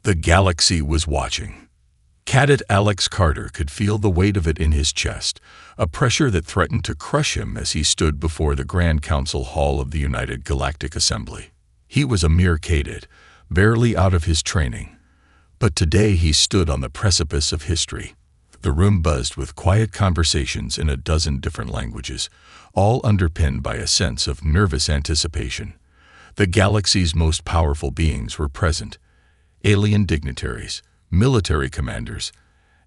The galaxy was watching. Cadet Alex Carter could feel the weight of it in his chest, a pressure that threatened to crush him as he stood before the Grand Council Hall of the United Galactic Assembly. He was a mere cadet, barely out of his training. But today he stood on the precipice of history. The room buzzed with quiet conversations in a dozen different languages, all underpinned by a sense of nervous anticipation. The galaxy's most powerful beings were present: alien dignitaries, military commanders,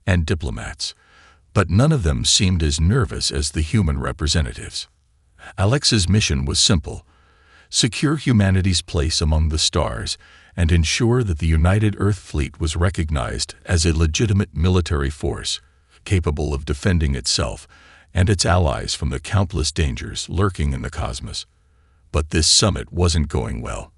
and diplomats, but none of them seemed as nervous as the human representatives. Alex's mission was simple: secure humanity's place among the stars and ensure that the United Earth Fleet was recognized as a legitimate military force, capable of defending itself and its allies from the countless dangers lurking in the cosmos. But this summit wasn't going well.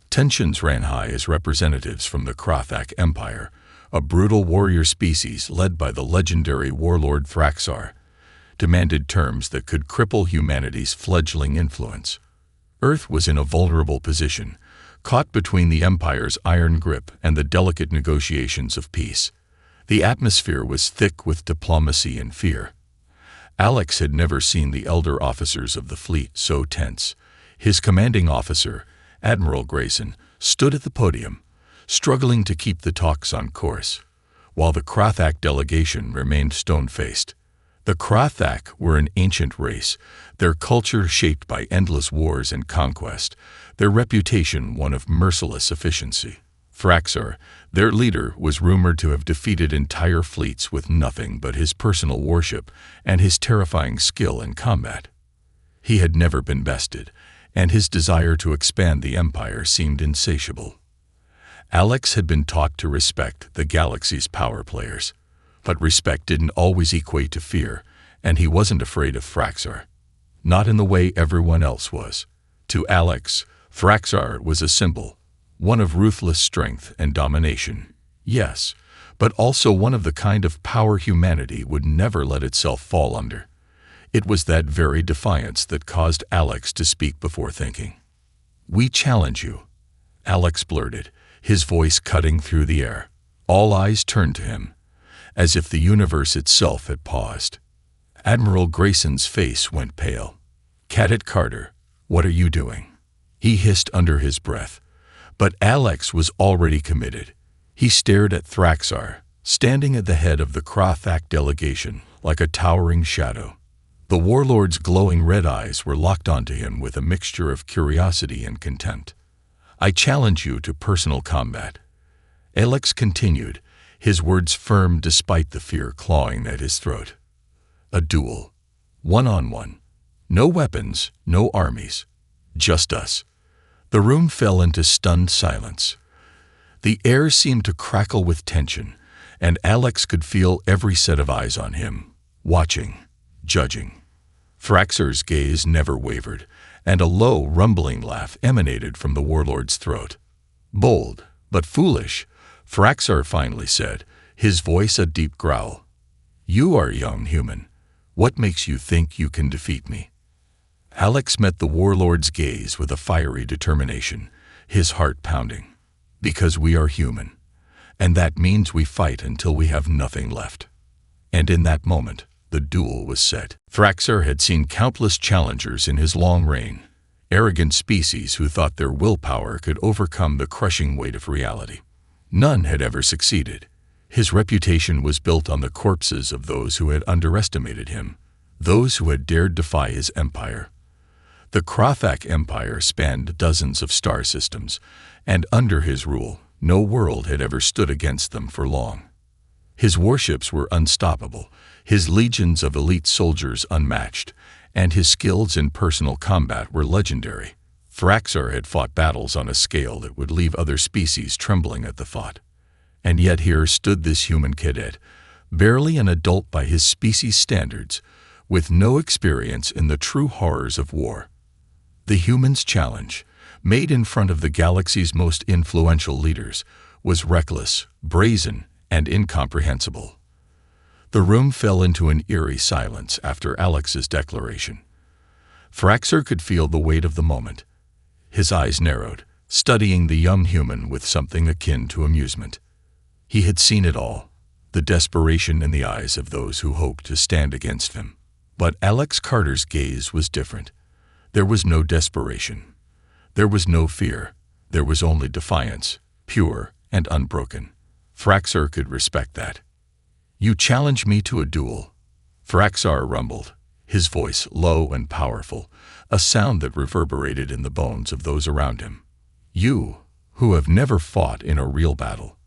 Tensions ran high as representatives from the Krathak Empire, a brutal warrior species led by the legendary warlord Thraxar, demanded terms that could cripple humanity's fledgling influence. Earth was in a vulnerable position, caught between the Empire's iron grip and the delicate negotiations of peace. The atmosphere was thick with diplomacy and fear. Alex had never seen the elder officers of the fleet so tense. His commanding officer, Admiral Grayson, stood at the podium, struggling to keep the talks on course, while the Krathak delegation remained stone-faced. The Krathak were an ancient race, their culture shaped by endless wars and conquest, their reputation one of merciless efficiency. Thraxar, their leader, was rumored to have defeated entire fleets with nothing but his personal worship and his terrifying skill in combat. He had never been bested, and his desire to expand the Empire seemed insatiable. Alex had been taught to respect the galaxy's power players, but respect didn't always equate to fear, and he wasn't afraid of Thraxar. Not in the way everyone else was. To Alex, Thraxar was a symbol, one of ruthless strength and domination, yes, but also one of the kind of power humanity would never let itself fall under. It was that very defiance that caused Alex to speak before thinking. "We challenge you," Alex blurted, his voice cutting through the air. All eyes turned to him, as if the universe itself had paused. Admiral Grayson's face went pale. "Cadet Carter, what are you doing?" he hissed under his breath. But Alex was already committed. He stared at Thraxar, standing at the head of the Krathak delegation like a towering shadow. The warlord's glowing red eyes were locked onto him with a mixture of curiosity and contempt. "I challenge you to personal combat," Alex continued, his words firm despite the fear clawing at his throat. "A duel. One-on-one. No weapons, no armies. Just us." The room fell into stunned silence. The air seemed to crackle with tension, and Alex could feel every set of eyes on him, watching, judging. Thraxar's gaze never wavered, and a low, rumbling laugh emanated from the warlord's throat. "Bold, but foolish," Thraxar finally said, his voice a deep growl. "You are a young human. What makes you think you can defeat me?" Alex met the warlord's gaze with a fiery determination, his heart pounding. "Because we are human, and that means we fight until we have nothing left." And in that moment, the duel was set. Thraxar had seen countless challengers in his long reign, arrogant species who thought their willpower could overcome the crushing weight of reality. None had ever succeeded. His reputation was built on the corpses of those who had underestimated him, those who had dared defy his empire. The Krathak Empire spanned dozens of star systems, and under his rule, no world had ever stood against them for long. His warships were unstoppable, his legions of elite soldiers unmatched, and his skills in personal combat were legendary. Thraxar had fought battles on a scale that would leave other species trembling at the thought. And yet here stood this human cadet, barely an adult by his species' standards, with no experience in the true horrors of war. The human's challenge, made in front of the galaxy's most influential leaders, was reckless, brazen, and incomprehensible. The room fell into an eerie silence after Alex's declaration. Thraxar could feel the weight of the moment. His eyes narrowed, studying the young human with something akin to amusement. He had seen it all, the desperation in the eyes of those who hoped to stand against him. But Alex Carter's gaze was different. There was no desperation. There was no fear. There was only defiance, pure and unbroken. Thraxar could respect that. "You challenge me to a duel," Thraxar rumbled, his voice low and powerful, a sound that reverberated in the bones of those around him. "You, who have never fought in a real battle,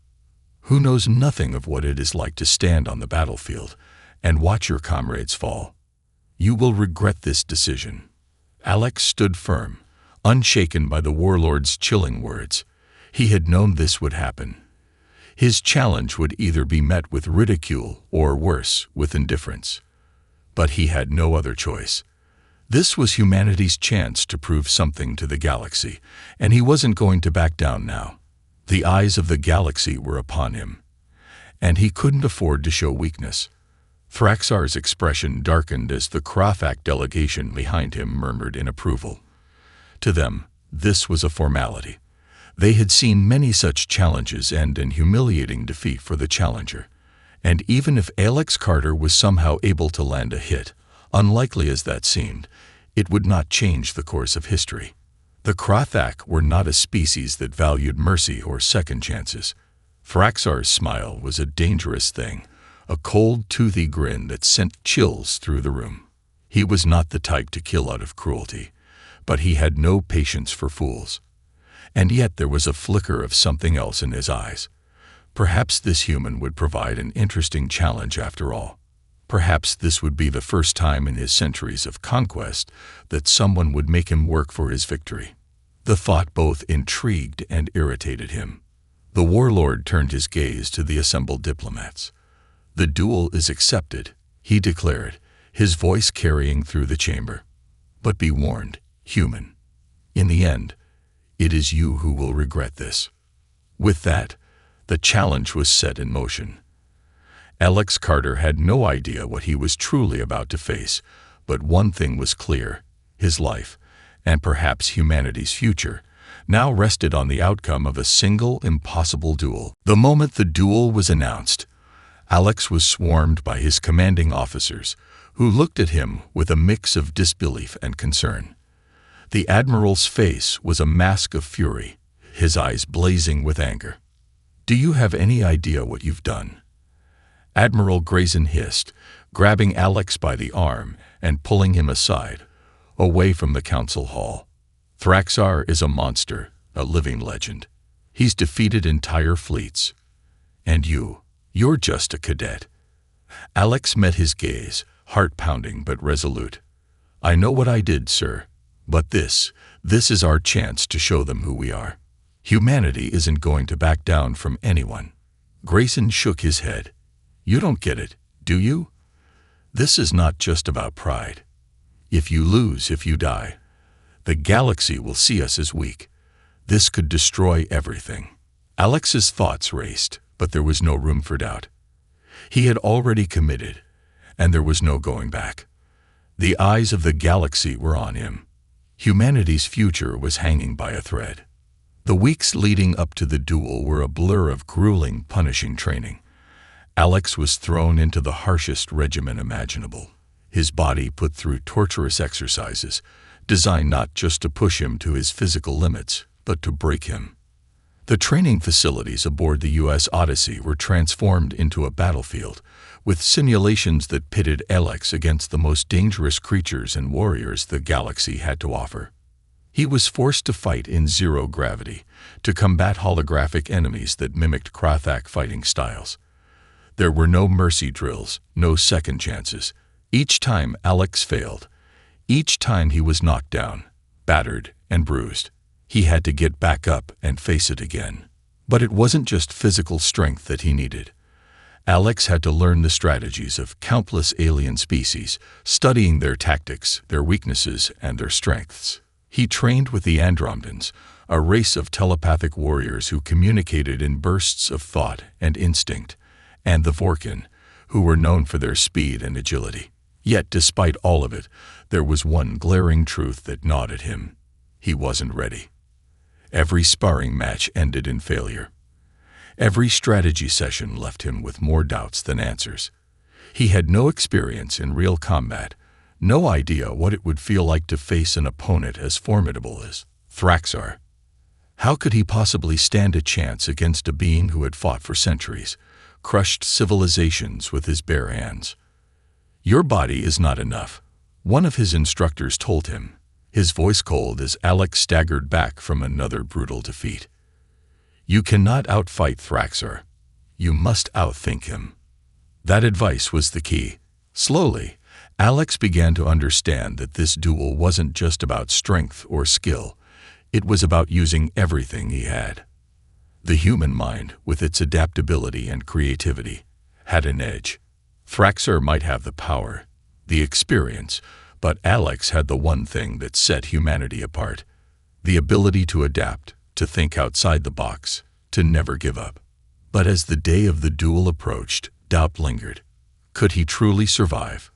who knows nothing of what it is like to stand on the battlefield and watch your comrades fall. You will regret this decision." Alex stood firm, unshaken by the warlord's chilling words. He had known this would happen. His challenge would either be met with ridicule or, worse, with indifference. But he had no other choice. This was humanity's chance to prove something to the galaxy, and he wasn't going to back down now. The eyes of the galaxy were upon him, and he couldn't afford to show weakness. Thraxar's expression darkened as the Krafak delegation behind him murmured in approval. To them, this was a formality. They had seen many such challenges end in humiliating defeat for the challenger. And even if Alex Carter was somehow able to land a hit, unlikely as that seemed, it would not change the course of history. The Krafak were not a species that valued mercy or second chances. Thraxar's smile was a dangerous thing, a cold, toothy grin that sent chills through the room. He was not the type to kill out of cruelty, but he had no patience for fools. And yet there was a flicker of something else in his eyes. Perhaps this human would provide an interesting challenge after all. Perhaps this would be the first time in his centuries of conquest that someone would make him work for his victory. The thought both intrigued and irritated him. The warlord turned his gaze to the assembled diplomats. "The duel is accepted," he declared, his voice carrying through the chamber. "But be warned, human. In the end, it is you who will regret this." With that, the challenge was set in motion. Alex Carter had no idea what he was truly about to face, but one thing was clear: his life, and perhaps humanity's future, now rested on the outcome of a single, impossible duel. The moment the duel was announced, Alex was swarmed by his commanding officers, who looked at him with a mix of disbelief and concern. The admiral's face was a mask of fury, his eyes blazing with anger. "Do you have any idea what you've done?" Admiral Grayson hissed, grabbing Alex by the arm and pulling him aside, away from the council hall. "Thraxar is a monster, a living legend. He's defeated entire fleets. And you're just a cadet." Alex met his gaze, heart pounding but resolute. "I know what I did, sir. But this is our chance to show them who we are. Humanity isn't going to back down from anyone." Grayson shook his head. "You don't get it, do you? This is not just about pride. If you lose, if you die, the galaxy will see us as weak. This could destroy everything." Alex's thoughts raced, but there was no room for doubt. He had already committed, and there was no going back. The eyes of the galaxy were on him. Humanity's future was hanging by a thread. The weeks leading up to the duel were a blur of grueling, punishing training. Alex was thrown into the harshest regimen imaginable, his body put through torturous exercises, designed not just to push him to his physical limits, but to break him. The training facilities aboard the U.S. Odyssey were transformed into a battlefield, with simulations that pitted Alex against the most dangerous creatures and warriors the galaxy had to offer. He was forced to fight in zero gravity, to combat holographic enemies that mimicked Krafak fighting styles. There were no mercy drills, no second chances. Each time Alex failed, each time he was knocked down, battered, and bruised, he had to get back up and face it again. But it wasn't just physical strength that he needed. Alex had to learn the strategies of countless alien species, studying their tactics, their weaknesses, and their strengths. He trained with the Andromedans, a race of telepathic warriors who communicated in bursts of thought and instinct, and the Vorkin, who were known for their speed and agility. Yet, despite all of it, there was one glaring truth that gnawed at him. He wasn't ready. Every sparring match ended in failure. Every strategy session left him with more doubts than answers. He had no experience in real combat, no idea what it would feel like to face an opponent as formidable as Thraxar. How could he possibly stand a chance against a being who had fought for centuries, crushed civilizations with his bare hands? "Your body is not enough," one of his instructors told him, his voice cold as Alex staggered back from another brutal defeat. "You cannot outfight Thraxar. You must outthink him." That advice was the key. Slowly, Alex began to understand that this duel wasn't just about strength or skill. It was about using everything he had. The human mind, with its adaptability and creativity, had an edge. Thraxar might have the power, the experience, but Alex had the one thing that set humanity apart: the ability to adapt, to think outside the box, to never give up. But as the day of the duel approached, doubt lingered. Could he truly survive?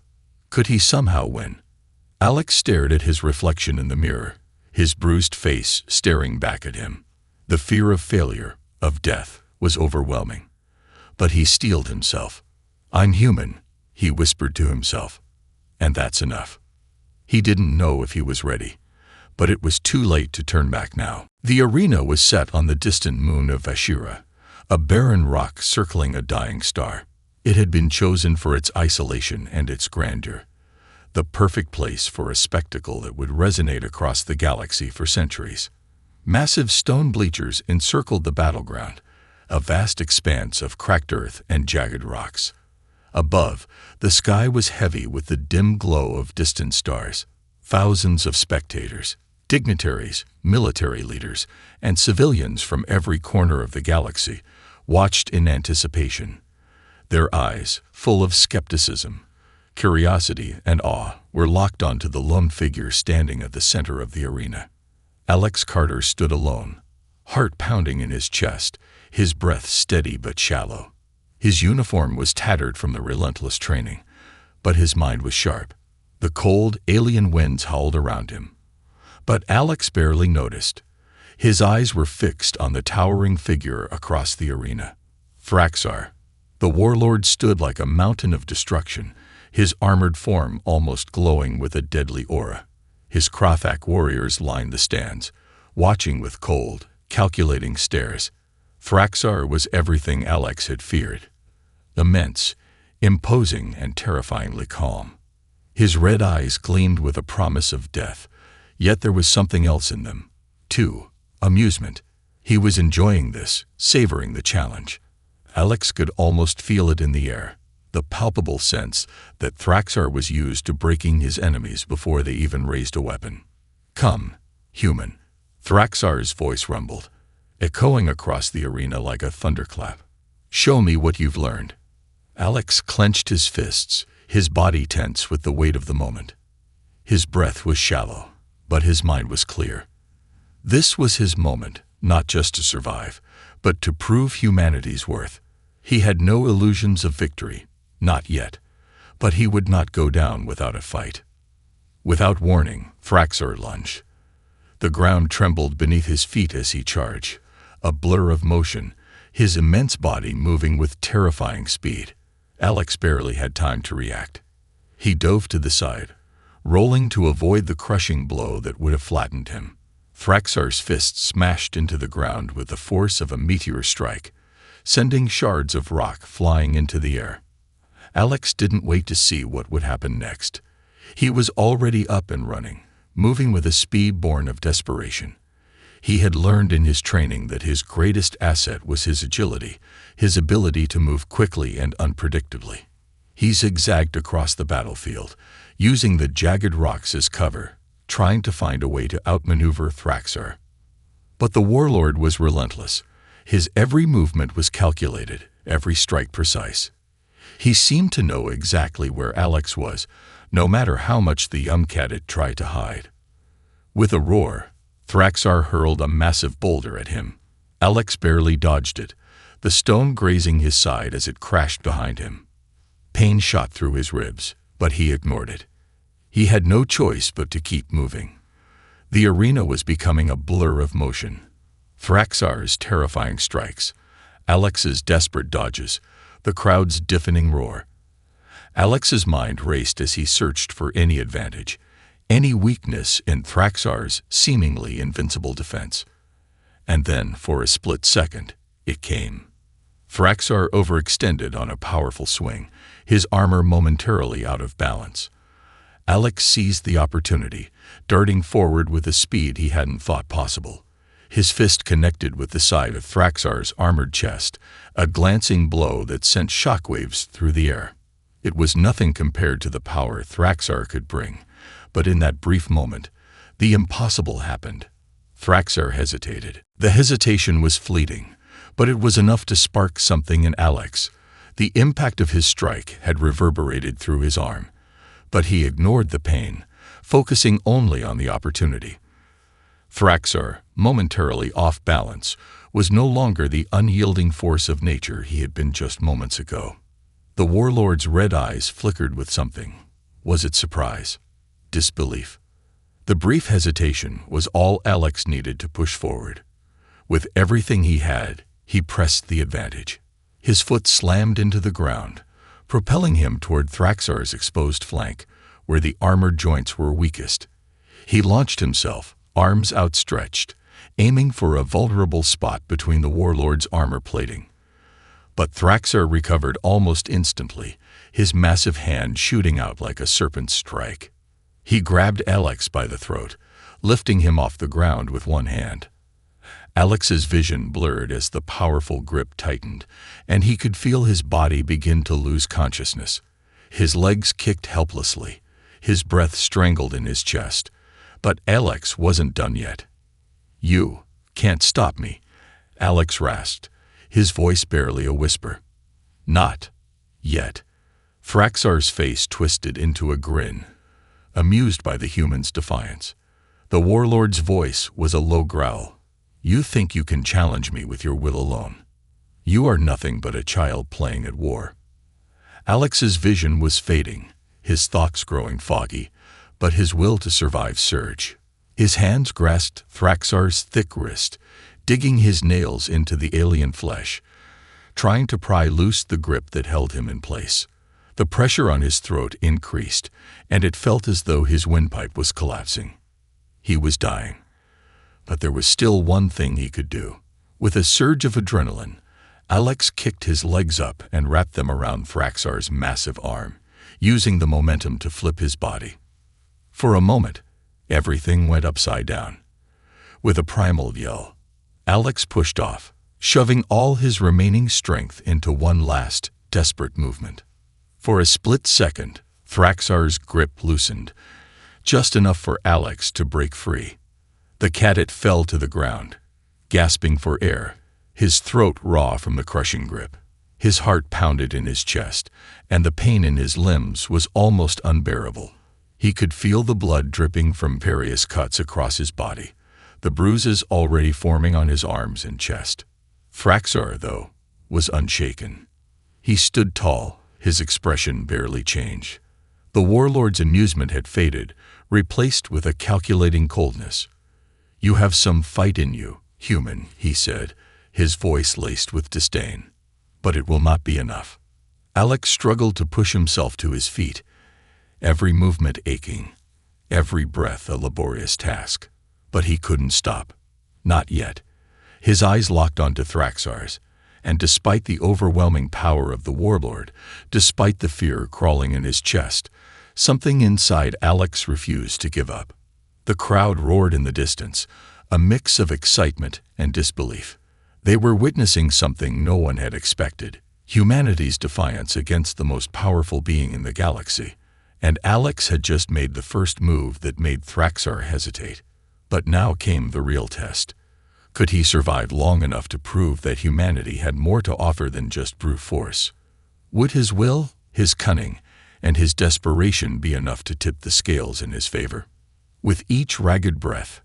Could he somehow win? Alex stared at his reflection in the mirror, his bruised face staring back at him. The fear of failure, of death, was overwhelming. But he steeled himself. "I'm human," he whispered to himself. "And that's enough." He didn't know if he was ready, but it was too late to turn back now. The arena was set on the distant moon of Vashira, a barren rock circling a dying star. It had been chosen for its isolation and its grandeur, the perfect place for a spectacle that would resonate across the galaxy for centuries. Massive stone bleachers encircled the battleground, a vast expanse of cracked earth and jagged rocks. Above, the sky was heavy with the dim glow of distant stars. Thousands of spectators, dignitaries, military leaders, and civilians from every corner of the galaxy watched in anticipation. Their eyes, full of skepticism, curiosity, and awe, were locked onto the lone figure standing at the center of the arena. Alex Carter stood alone, heart pounding in his chest, his breath steady but shallow. His uniform was tattered from the relentless training, but his mind was sharp. The cold, alien winds howled around him. But Alex barely noticed. His eyes were fixed on the towering figure across the arena. Thraxar. The warlord stood like a mountain of destruction, his armored form almost glowing with a deadly aura. His Krothak warriors lined the stands, watching with cold, calculating stares. Thraxar was everything Alex had feared. Immense, imposing, and terrifyingly calm. His red eyes gleamed with a promise of death, yet there was something else in them, too: amusement. He was enjoying this, savoring the challenge. Alex could almost feel it in the air, the palpable sense that Thraxar was used to breaking his enemies before they even raised a weapon. "Come, human," Thraxar's voice rumbled, echoing across the arena like a thunderclap. "Show me what you've learned." Alex clenched his fists, his body tense with the weight of the moment. His breath was shallow, but his mind was clear. This was his moment, not just to survive, but to prove humanity's worth. He had no illusions of victory, not yet, but he would not go down without a fight. Without warning, Thraxar lunged. The ground trembled beneath his feet as he charged, a blur of motion, his immense body moving with terrifying speed. Alex barely had time to react. He dove to the side, rolling to avoid the crushing blow that would have flattened him. Thraxar's fist smashed into the ground with the force of a meteor strike, sending shards of rock flying into the air. Alex didn't wait to see what would happen next. He was already up and running, moving with a speed born of desperation. He had learned in his training that his greatest asset was his agility, his ability to move quickly and unpredictably. He zigzagged across the battlefield, using the jagged rocks as cover, trying to find a way to outmaneuver Thraxar. But the warlord was relentless. His every movement was calculated, every strike precise. He seemed to know exactly where Alex was, no matter how much the young cadet tried to hide. With a roar, Thraxar hurled a massive boulder at him. Alex barely dodged it, the stone grazing his side as it crashed behind him. Pain shot through his ribs, but he ignored it. He had no choice but to keep moving. The arena was becoming a blur of motion. Thraxar's terrifying strikes, Alex's desperate dodges, the crowd's deafening roar. Alex's mind raced as he searched for any advantage, any weakness in Thraxar's seemingly invincible defense. And then, for a split second, it came. Thraxar overextended on a powerful swing, his armor momentarily out of balance. Alex seized the opportunity, darting forward with a speed he hadn't thought possible. His fist connected with the side of Thraxar's armored chest, a glancing blow that sent shockwaves through the air. It was nothing compared to the power Thraxar could bring, but in that brief moment, the impossible happened. Thraxar hesitated. The hesitation was fleeting, but it was enough to spark something in Alex. The impact of his strike had reverberated through his arm, but he ignored the pain, focusing only on the opportunity. Thraxar, momentarily off balance, was no longer the unyielding force of nature he had been just moments ago. The warlord's red eyes flickered with something. Was it surprise? Disbelief? The brief hesitation was all Alex needed to push forward. With everything he had, he pressed the advantage. His foot slammed into the ground, propelling him toward Thraxar's exposed flank, where the armored joints were weakest. He launched himself, arms outstretched, aiming for a vulnerable spot between the warlord's armor plating. But Thraxar recovered almost instantly, his massive hand shooting out like a serpent's strike. He grabbed Alex by the throat, lifting him off the ground with one hand. Alex's vision blurred as the powerful grip tightened, and he could feel his body begin to lose consciousness. His legs kicked helplessly, his breath strangled in his chest. But Alex wasn't done yet. "You can't stop me," Alex rasped, his voice barely a whisper. "Not yet." Thraxar's face twisted into a grin, amused by the human's defiance. The warlord's voice was a low growl. "You think you can challenge me with your will alone? You are nothing but a child playing at war." Alex's vision was fading, his thoughts growing foggy, but his will to survive surged. His hands grasped Thraxar's thick wrist, digging his nails into the alien flesh, trying to pry loose the grip that held him in place. The pressure on his throat increased, and it felt as though his windpipe was collapsing. He was dying. But there was still one thing he could do. With a surge of adrenaline, Alex kicked his legs up and wrapped them around Thraxar's massive arm, using the momentum to flip his body. For a moment, everything went upside down. With a primal yell, Alex pushed off, shoving all his remaining strength into one last, desperate movement. For a split second, Thraxar's grip loosened, just enough for Alex to break free. The Cadet fell to the ground, gasping for air, his throat raw from the crushing grip. His heart pounded in his chest, and the pain in his limbs was almost unbearable. He could feel the blood dripping from various cuts across his body, the bruises already forming on his arms and chest. Thraxar, though, was unshaken. He stood tall, his expression barely changed. The warlord's amusement had faded, replaced with a calculating coldness. "You have some fight in you, human," he said, his voice laced with disdain. "But it will not be enough." Alex struggled to push himself to his feet, every movement aching, every breath a laborious task. But he couldn't stop. Not yet. His eyes locked onto Thraxar's, and despite the overwhelming power of the warlord, despite the fear crawling in his chest, something inside Alex refused to give up. The crowd roared in the distance, a mix of excitement and disbelief. They were witnessing something no one had expected, humanity's defiance against the most powerful being in the galaxy. And Alex had just made the first move that made Thraxar hesitate. But now came the real test. Could he survive long enough to prove that humanity had more to offer than just brute force? Would his will, his cunning, and his desperation be enough to tip the scales in his favor? With each ragged breath,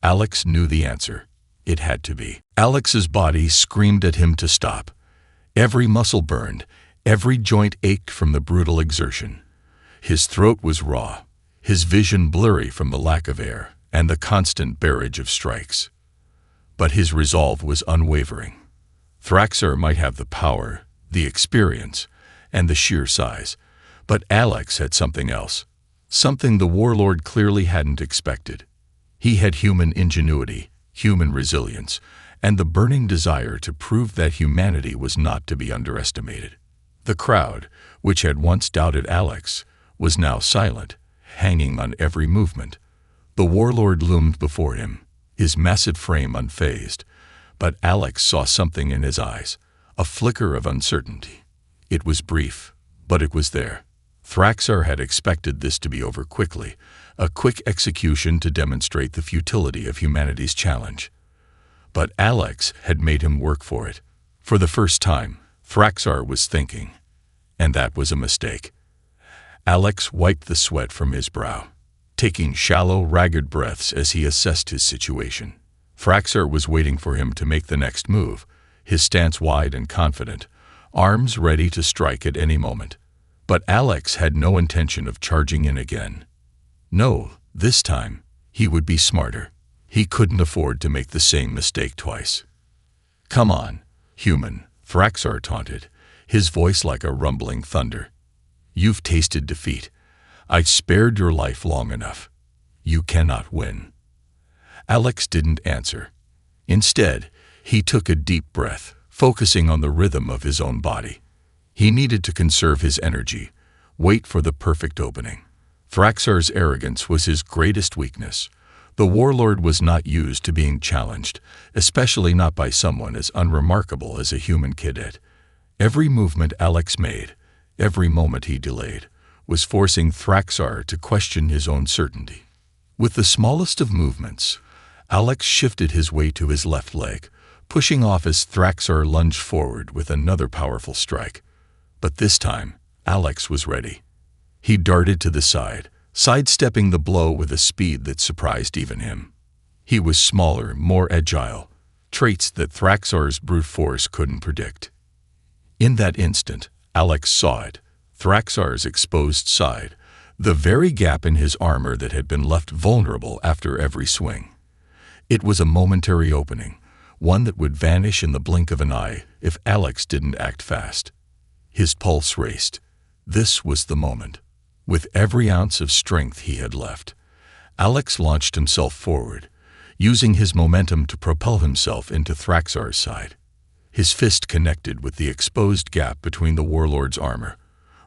Alex knew the answer. It had to be. Alex's body screamed at him to stop. Every muscle burned, every joint ached from the brutal exertion. His throat was raw, his vision blurry from the lack of air and the constant barrage of strikes. But his resolve was unwavering. Thraxar might have the power, the experience, and the sheer size, but Alex had something else, something the warlord clearly hadn't expected. He had human ingenuity, human resilience, and the burning desire to prove that humanity was not to be underestimated. The crowd, which had once doubted Alex, was now silent, hanging on every movement. The warlord loomed before him, his massive frame unfazed, but Alex saw something in his eyes, a flicker of uncertainty. It was brief, but it was there. Thraxar had expected this to be over quickly, a quick execution to demonstrate the futility of humanity's challenge. But Alex had made him work for it. For the first time, Thraxar was thinking, and that was a mistake. Alex wiped the sweat from his brow, taking shallow, ragged breaths as he assessed his situation. Thraxar was waiting for him to make the next move, his stance wide and confident, arms ready to strike at any moment. But Alex had no intention of charging in again. No, this time, he would be smarter. He couldn't afford to make the same mistake twice. "Come on, human," Thraxar taunted, his voice like a rumbling thunder. "You've tasted defeat. I've spared your life long enough. You cannot win." Alex didn't answer. Instead, he took a deep breath, focusing on the rhythm of his own body. He needed to conserve his energy, wait for the perfect opening. Thraxar's arrogance was his greatest weakness. The warlord was not used to being challenged, especially not by someone as unremarkable as a human cadet. Every movement Alex made, every moment he delayed, was forcing Thraxar to question his own certainty. With the smallest of movements, Alex shifted his weight to his left leg, pushing off as Thraxar lunged forward with another powerful strike. But this time, Alex was ready. He darted to the side, sidestepping the blow with a speed that surprised even him. He was smaller, more agile, traits that Thraxar's brute force couldn't predict. In that instant, Alex saw it, Thraxar's exposed side, the very gap in his armor that had been left vulnerable after every swing. It was a momentary opening, one that would vanish in the blink of an eye if Alex didn't act fast. His pulse raced. This was the moment. With every ounce of strength he had left, Alex launched himself forward, using his momentum to propel himself into Thraxar's side. His fist connected with the exposed gap between the warlord's armor,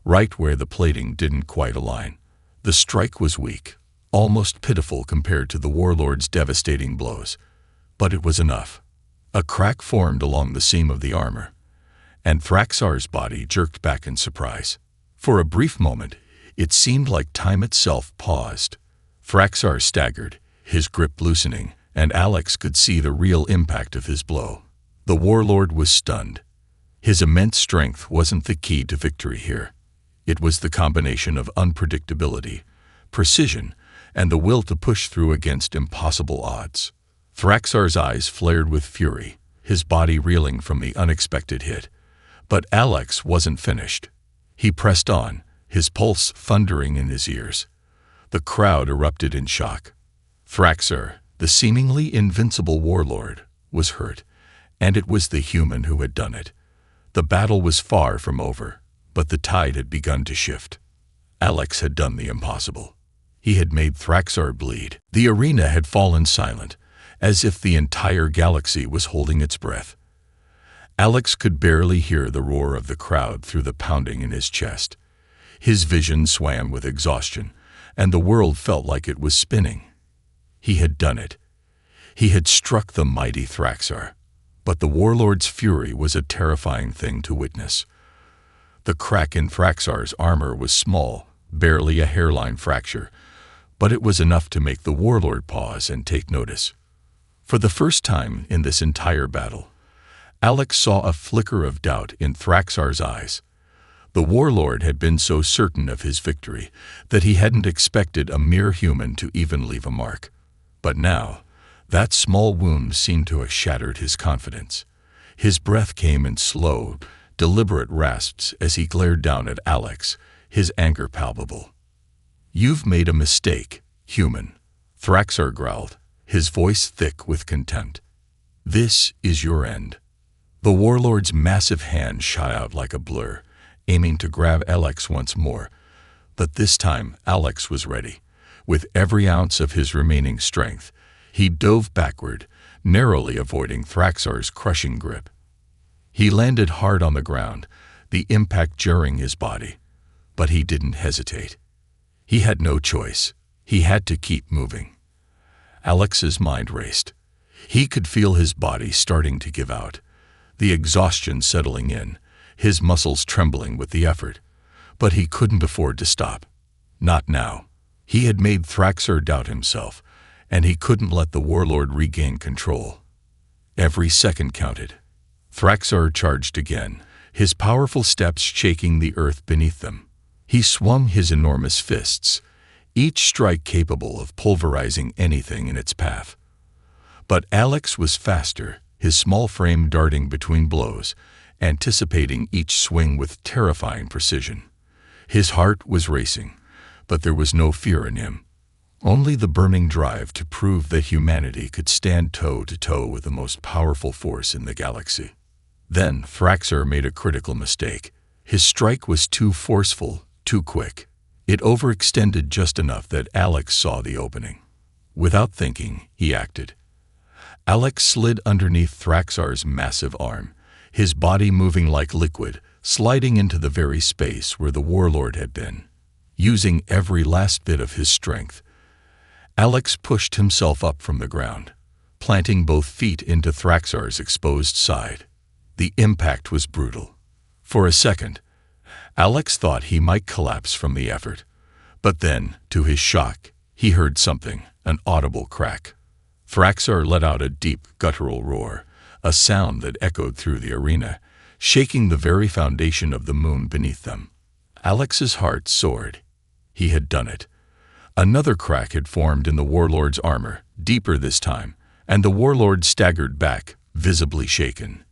right where the plating didn't quite align. The strike was weak, almost pitiful compared to the warlord's devastating blows, but it was enough. A crack formed along the seam of the armor, and Thraxar's body jerked back in surprise. For a brief moment, it seemed like time itself paused. Thraxar staggered, his grip loosening, and Alex could see the real impact of his blow. The warlord was stunned. His immense strength wasn't the key to victory here. It was the combination of unpredictability, precision, and the will to push through against impossible odds. Thraxar's eyes flared with fury, his body reeling from the unexpected hit. But Alex wasn't finished. He pressed on, his pulse thundering in his ears. The crowd erupted in shock. Thraxar, the seemingly invincible warlord, was hurt, and it was the human who had done it. The battle was far from over, but the tide had begun to shift. Alex had done the impossible. He had made Thraxar bleed. The arena had fallen silent, as if the entire galaxy was holding its breath. Alex could barely hear the roar of the crowd through the pounding in his chest. His vision swam with exhaustion, and the world felt like it was spinning. He had done it. He had struck the mighty Thraxar. But the warlord's fury was a terrifying thing to witness. The crack in Thraxar's armor was small, barely a hairline fracture, but it was enough to make the warlord pause and take notice. For the first time in this entire battle, Alex saw a flicker of doubt in Thraxar's eyes. The warlord had been so certain of his victory that he hadn't expected a mere human to even leave a mark. But now, that small wound seemed to have shattered his confidence. His breath came in slow, deliberate rasps as he glared down at Alex, his anger palpable. "You've made a mistake, human," Thraxar growled, his voice thick with contempt. "This is your end." The warlord's massive hand shot out like a blur, aiming to grab Alex once more. But this time, Alex was ready. With every ounce of his remaining strength, he dove backward, narrowly avoiding Thraxar's crushing grip. He landed hard on the ground, the impact jarring his body. But he didn't hesitate. He had no choice. He had to keep moving. Alex's mind raced. He could feel his body starting to give out, the exhaustion settling in, his muscles trembling with the effort. But he couldn't afford to stop. Not now. He had made Thraxar doubt himself, and he couldn't let the warlord regain control. Every second counted. Thraxar charged again, his powerful steps shaking the earth beneath them. He swung his enormous fists, each strike capable of pulverizing anything in its path. But Alex was faster, his small frame darting between blows, anticipating each swing with terrifying precision. His heart was racing, but there was no fear in him. Only the burning drive to prove that humanity could stand toe-to-toe with the most powerful force in the galaxy. Then Thraxar made a critical mistake. His strike was too forceful, too quick. It overextended just enough that Alex saw the opening. Without thinking, he acted. Alex slid underneath Thraxar's massive arm, his body moving like liquid, sliding into the very space where the warlord had been. Using every last bit of his strength, Alex pushed himself up from the ground, planting both feet into Thraxar's exposed side. The impact was brutal. For a second, Alex thought he might collapse from the effort. But then, to his shock, he heard something, an audible crack. Thraxar let out a deep, guttural roar, a sound that echoed through the arena, shaking the very foundation of the moon beneath them. Alex's heart soared. He had done it. Another crack had formed in the warlord's armor, deeper this time, and the warlord staggered back, visibly shaken.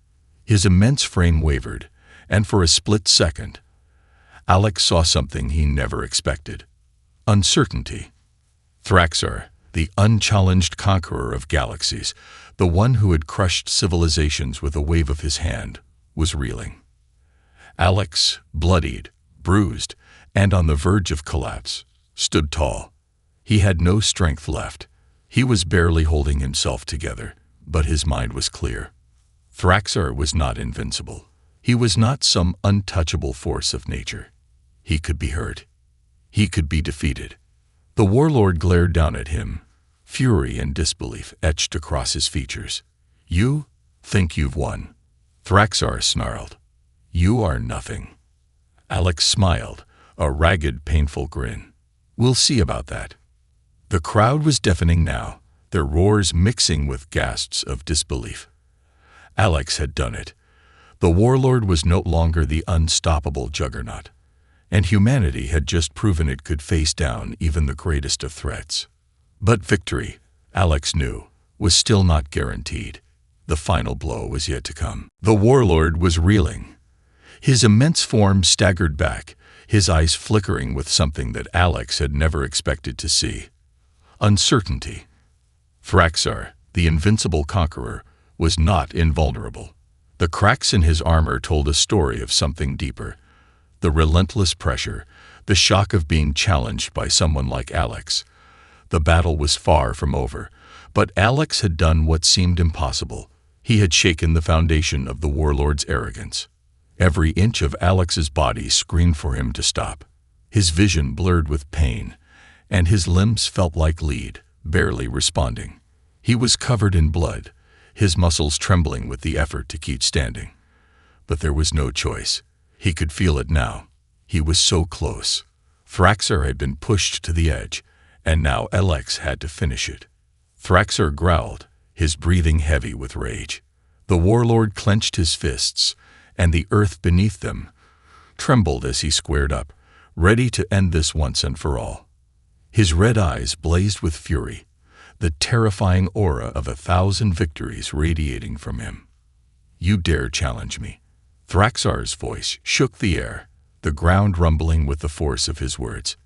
His immense frame wavered, and for a split second, Alex saw something he never expected. Uncertainty. Thraxar, the unchallenged conqueror of galaxies, the one who had crushed civilizations with a wave of his hand, was reeling. Alex, bloodied, bruised, and on the verge of collapse, stood tall. He had no strength left. He was barely holding himself together, but his mind was clear. Thraxar was not invincible. He was not some untouchable force of nature. He could be hurt. He could be defeated. The warlord glared down at him, fury and disbelief etched across his features. "You think you've won?" Thraxar snarled. "You are nothing." Alex smiled, a ragged, painful grin. "We'll see about that." The crowd was deafening now, their roars mixing with gasps of disbelief. Alex had done it. The warlord was no longer the unstoppable juggernaut, and humanity had just proven it could face down even the greatest of threats. But victory, Alex knew, was still not guaranteed. The final blow was yet to come. The warlord was reeling. His immense form staggered back, his eyes flickering with something that Alex had never expected to see. Uncertainty. Thraxar, the invincible conqueror, was not invulnerable. The cracks in his armor told a story of something deeper. The relentless pressure, the shock of being challenged by someone like Alex. The battle was far from over, but Alex had done what seemed impossible. He had shaken the foundation of the warlord's arrogance. Every inch of Alex's body screamed for him to stop. His vision blurred with pain, and his limbs felt like lead, barely responding. He was covered in blood, his muscles trembling with the effort to keep standing. But there was no choice. He could feel it now. He was so close. Thraxar had been pushed to the edge, and now Alex had to finish it. Thraxar growled, his breathing heavy with rage. The warlord clenched his fists, and the earth beneath them trembled as he squared up, ready to end this once and for all. His red eyes blazed with fury, the terrifying aura of 1,000 victories radiating from him. "You dare challenge me?" Thraxar's voice shook the air, the ground rumbling with the force of his words.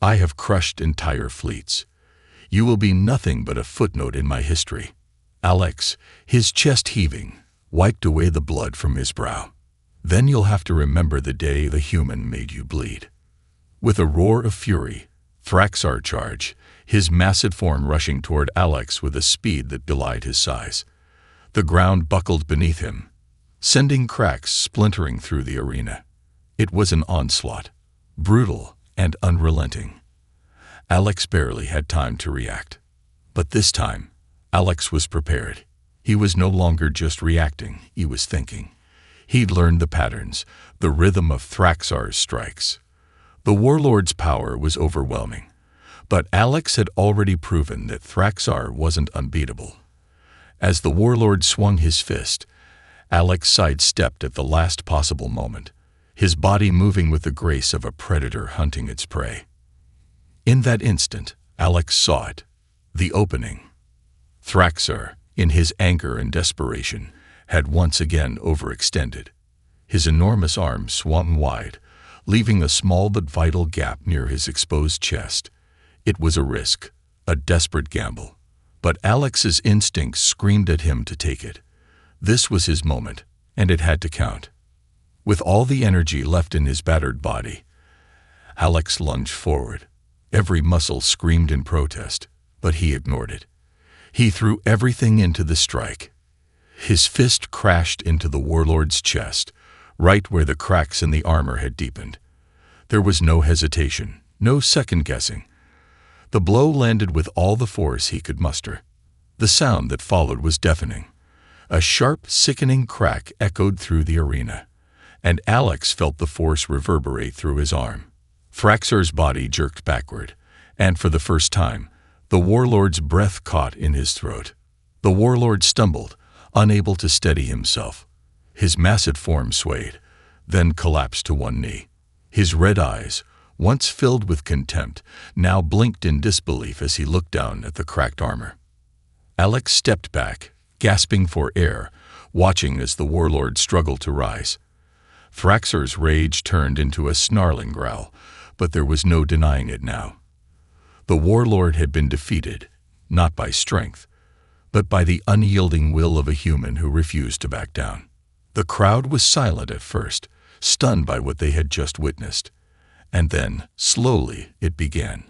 "I have crushed entire fleets. You will be nothing but a footnote in my history." Alex, his chest heaving, wiped away the blood from his brow. "Then you'll have to remember the day the human made you bleed." With a roar of fury, Thraxar charged, his massive form rushing toward Alex with a speed that belied his size. The ground buckled beneath him, sending cracks splintering through the arena. It was an onslaught, brutal and unrelenting. Alex barely had time to react. But this time, Alex was prepared. He was no longer just reacting, he was thinking. He'd learned the patterns, the rhythm of Thraxar's strikes. The Warlord's power was overwhelming, but Alex had already proven that Thraxar wasn't unbeatable. As the Warlord swung his fist, Alex sidestepped at the last possible moment, his body moving with the grace of a predator hunting its prey. In that instant, Alex saw it, the opening. Thraxar, in his anger and desperation, had once again overextended. His enormous arms swung wide, leaving a small but vital gap near his exposed chest. It was a risk, a desperate gamble, but Alex's instincts screamed at him to take it. This was his moment, and it had to count. With all the energy left in his battered body, Alex lunged forward. Every muscle screamed in protest, but he ignored it. He threw everything into the strike. His fist crashed into the Warlord's chest, right where the cracks in the armor had deepened. There was no hesitation, no second-guessing. The blow landed with all the force he could muster. The sound that followed was deafening. A sharp, sickening crack echoed through the arena, and Alex felt the force reverberate through his arm. Thraxar's body jerked backward, and for the first time, the Warlord's breath caught in his throat. The Warlord stumbled, unable to steady himself. His massive form swayed, then collapsed to one knee. His red eyes, once filled with contempt, now blinked in disbelief as he looked down at the cracked armor. Alex stepped back, gasping for air, watching as the Warlord struggled to rise. Thraxar's rage turned into a snarling growl, but there was no denying it now. The Warlord had been defeated, not by strength, but by the unyielding will of a human who refused to back down. The crowd was silent at first, stunned by what they had just witnessed. And then, slowly, it began.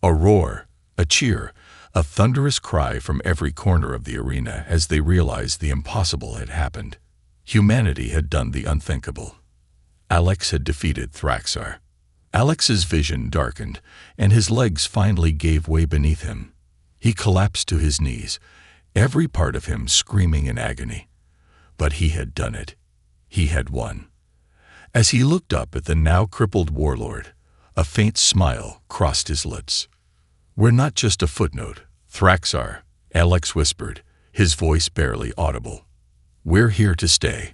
A roar, a cheer, a thunderous cry from every corner of the arena as they realized the impossible had happened. Humanity had done the unthinkable. Alex had defeated Thraxar. Alex's vision darkened, and his legs finally gave way beneath him. He collapsed to his knees, every part of him screaming in agony. But he had done it. He had won. As he looked up at the now crippled Warlord, a faint smile crossed his lips. "We're not just a footnote, Thraxar," Alex whispered, his voice barely audible. "We're here to stay."